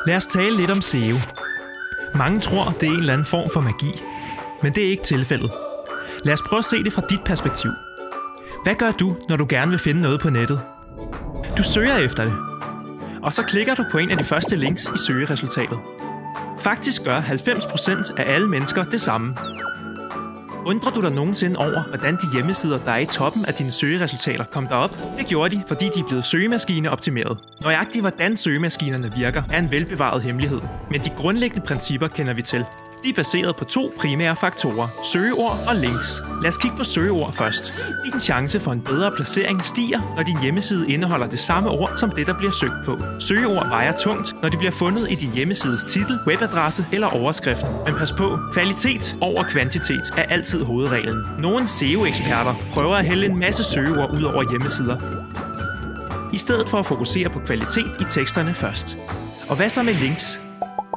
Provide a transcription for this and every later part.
Lad os tale lidt om SEO. Mange tror, det er en eller anden form for magi, men det er ikke tilfældet. Lad os prøve at se det fra dit perspektiv. Hvad gør du, når du gerne vil finde noget på nettet? Du søger efter det, og så klikker du på en af de første links i søgeresultatet. Faktisk gør 90% af alle mennesker det samme. Undrer du dig nogensinde over, hvordan de hjemmesider, der er i toppen af dine søgeresultater, kom derop? Det gjorde de, fordi de er blevet søgemaskineoptimeret. Nøjagtigt hvordan søgemaskinerne virker, er en velbevaret hemmelighed. Men de grundlæggende principper kender vi til. De er baseret på to primære faktorer, søgeord og links. Lad os kigge på søgeord først. Din chance for en bedre placering stiger, når din hjemmeside indeholder det samme ord som det, der bliver søgt på. Søgeord vejer tungt, når de bliver fundet i din hjemmesides titel, webadresse eller overskrift. Men pas på, kvalitet over kvantitet er altid hovedreglen. Nogle SEO-eksperter prøver at hælde en masse søgeord ud over hjemmesider, i stedet for at fokusere på kvalitet i teksterne først. Og hvad så med links?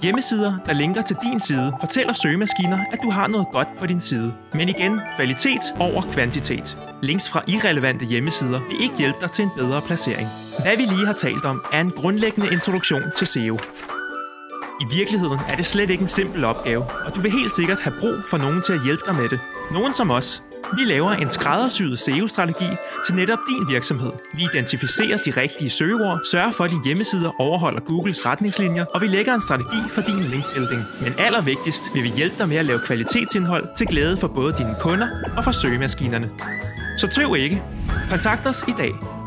Hjemmesider, der linker til din side, fortæller søgemaskiner, at du har noget godt på din side. Men igen, kvalitet over kvantitet. Links fra irrelevante hjemmesider vil ikke hjælpe dig til en bedre placering. Hvad vi lige har talt om, er en grundlæggende introduktion til SEO. I virkeligheden er det slet ikke en simpel opgave, og du vil helt sikkert have brug for nogen til at hjælpe dig med det. Nogen som os. Vi laver en skræddersyet SEO-strategi til netop din virksomhed. Vi identificerer de rigtige søgeord, sørger for, at din hjemmesider overholder Googles retningslinjer, og vi lægger en strategi for din linkbuilding. Men allervigtigst vil vi hjælpe dig med at lave kvalitetsindhold til glæde for både dine kunder og for søgemaskinerne. Så tøv ikke. Kontakt os i dag.